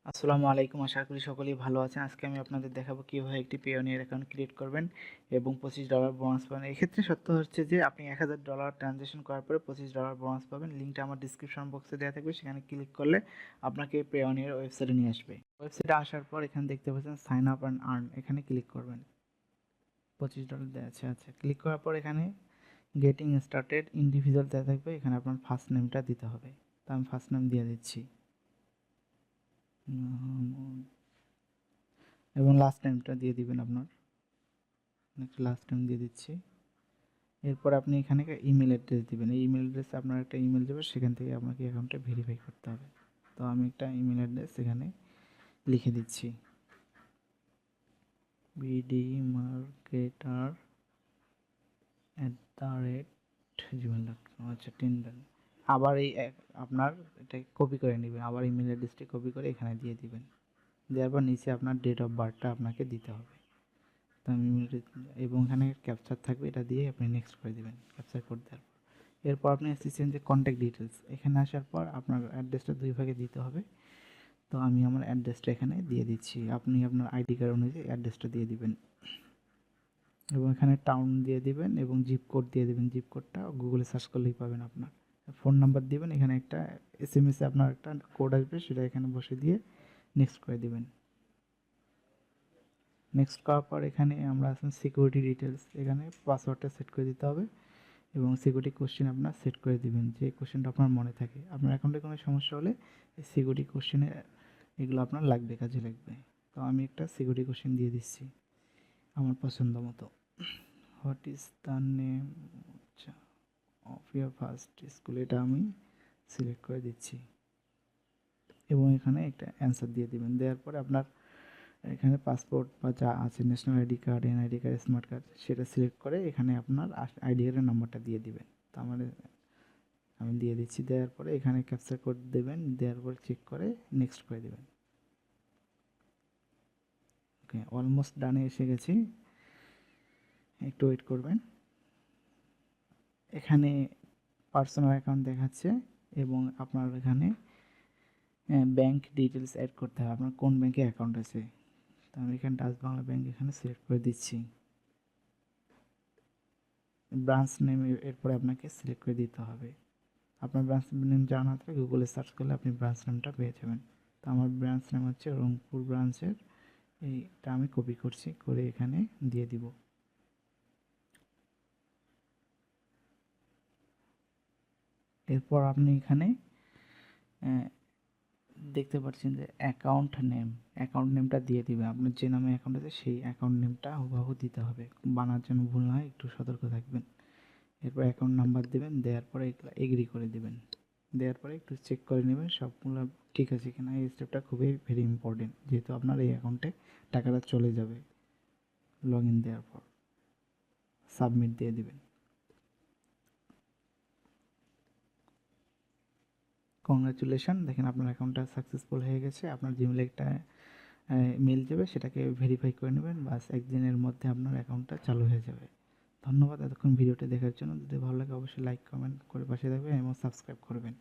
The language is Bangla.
আসসালামু আলাইকুম। আশা করি সকলেই ভালো আছেন। আজকে আমি আপনাদের দেখাবো কিভাবে একটি পেওনিয়ার অ্যাকাউন্ট ক্রিয়েট করবেন এবং $25 বোনাস পাবেন। এক্ষেত্রে সত্য হচ্ছে যে আপনি $1000 ট্রানজ্যাকশন করার পরে $25 বোনাস পাবেন। লিঙ্কটা আমার ডিসক্রিপশন বক্সে দেওয়া থাকবে, সেখানে ক্লিক করলে আপনাকে পেওনিয়ার ওয়েবসাইটে নিয়ে আসবে। ওয়েবসাইটে আসার পর এখানে দেখতে পাচ্ছেন সাইন আপ অ্যান্ড আর্ন, এখানে ক্লিক করবেন। $25 দেওয়া আছে। আচ্ছা, ক্লিক করার পর এখানে গেটিং স্টার্টেড ইন্ডিভিজুয়াল দেওয়া থাকবে, এখানে আপনার ফার্স্ট নেমটা দিতে হবে। তো আমি ফার্স্ট নেম দিয়ে দিচ্ছি এবং লাস্ট নেমটা দিয়ে দিবেন আপনার। একটা লাস্ট নেম দিয়ে দিচ্ছি। এরপর আপনি এখানে ইমেল অ্যাড্রেস দিবেন। এই ইমেল অ্যাড্রেসে আপনার একটা ইমেল যাবে, সেখান থেকে আপনাকে অ্যাকাউন্টটা ভেরিফাই করতে হবে। তো আমি একটা ইমেল অ্যাড্রেস এখানে লিখে দিচ্ছি, bdmarketer@gmail.com। আচ্ছা, টেন্ডার। আবার আপনার এটা কপি করে নেবেন, আবার ইমেল অ্যাড্রেসটি কপি করে এখানে দিয়ে দিবেন। দেওয়ার পর নিচে আপনার ডেট অফ বার্থটা আপনাকে দিতে হবে। তো আমি এবং এখানে ক্যাপচার থাকবে, এটা দিয়ে আপনি নেক্সট করে দেবেন ক্যাপচার কোড দেওয়ার পর। এরপর আপনি এসেছেন যে কন্ট্যাক্ট ডিটেলস, এখানে আসার পর আপনার অ্যাড্রেসটা দুই ভাগে দিতে হবে। তো আমি আমার অ্যাড্রেসটা এখানে দিয়ে দিচ্ছি, আপনি আপনার আইডি কার্ড অনুযায়ী অ্যাড্রেসটা দিয়ে দিবেন এবং এখানে টাউন দিয়ে দিবেন এবং জিপ কোড দিয়ে দিবেন। জিপ কোডটা গুগলে সার্চ করলেই পাবেন। আপনার ফোন নাম্বার দিবেন, এখানে একটা এসএমএসে আপনার একটা কোড আসবে, সেটা এখানে বসে দিয়ে নেক্সট করে দিবেন। নেক্সট করার পর এখানে আমরা আছেন সিকিউরিটি ডিটেলস, এখানে পাসওয়ার্ডটা সেট করে দিতে হবে এবং সিকিউরিটি কোশ্চেন আপনার সেট করে দিবেন, যে কোশ্চেনটা আপনার মনে থাকে। আপনার অ্যাকাউন্টে কোনো সমস্যা হলে এই সিকিউরিটি কোশ্চেনে এগুলো আপনার লাগবে, কাজে লাগবে। তো আমি একটা সিকিউরিটি কোশ্চেন দিয়ে দিচ্ছি আমার পছন্দ মতো। What is the name of year first school, এটা আমি সিলেক্ট করে দিচ্ছি এবং এখানে একটা অ্যান্সার দিয়ে দিবেন। দেওয়ার পরে আপনার এখানে পাসপোর্ট বা যা আছে, national ID card, NID card, smart card, সেটা সিলেক্ট করে এখানে আপনার আইডি কার্ডের নাম্বারটা দিয়ে দিবেন। তো আমি দিয়ে দিচ্ছি। দেওয়ার পরে এখানে ক্যাপচার কোড দেবেন, দেওয়ার পরে চেক করে নেক্সট করে দেবেন। ওকে, অলমোস্ট ডানে এসে গেছি, একটু ওয়েট করবেন। এখানে পার্সোনাল অ্যাকাউন্ট দেখাচ্ছে এবং আপনার এখানে ব্যাংক ডিটেলস অ্যাড করতে হবে, আপনার কোন ব্যাংকে অ্যাকাউন্ট আছে। তো আমি এখানে ডাচ বাংলা ব্যাংক এখানে সিলেক্ট করে দিচ্ছি। ব্রাঞ্চ নেম এরপরে আপনাকে সিলেক্ট করে দিতে হবে। আপনার ব্রাঞ্চ নেম জানা থাকলে গুগলে সার্চ করলে আপনি ব্রাঞ্চ নেমটা পেয়ে যাবেন। তো আমার ব্রাঞ্চ নেম হচ্ছে রংপুর ব্রাঞ্চের, এইটা আমি কপি করছি, করে এখানে দিয়ে দিব। এরপর আপনি এখানে দেখতে পাচ্ছেন যে অ্যাকাউন্ট নেমটা দিয়ে দিবেন। আপনার যে নামে অ্যাকাউন্ট আছে সেই অ্যাকাউন্ট নেমটা হুবহু দিতে হবে, বানার জন্য ভুল না হয় একটু সতর্ক থাকবেন। এরপর অ্যাকাউন্ট নাম্বার দেবেন, দেওয়ার পরে এগ্রি করে দেবেন। দেওয়ার পরে একটু চেক করে নেবেন সবগুলো ঠিক আছে কিনা। এই স্টেপটা খুবই ভেরি ইম্পর্টেন্ট, যেহেতু আপনার এই অ্যাকাউন্টে টাকাটা চলে যাবে। লগ ইন দেওয়ার পর সাবমিট দিয়ে দিবেন। কংগ্রাচুলেশন, দেখেন আপনার অ্যাকাউন্টটা সাকসেসফুল হয়ে গেছে। আপনার জিমেলে একটা মেল যাবে, সেটাকে ভেরিফাই করে নেবেন, বাস একদিনের মধ্যে আপনার অ্যাকাউন্টটা চালু হয়ে যাবে। ধন্যবাদ এতক্ষণ ভিডিওটি দেখার জন্য। যদি ভালো লাগে অবশ্যই লাইক কমেন্ট করে পাশে থাকবেন এবং সাবস্ক্রাইব করবেন।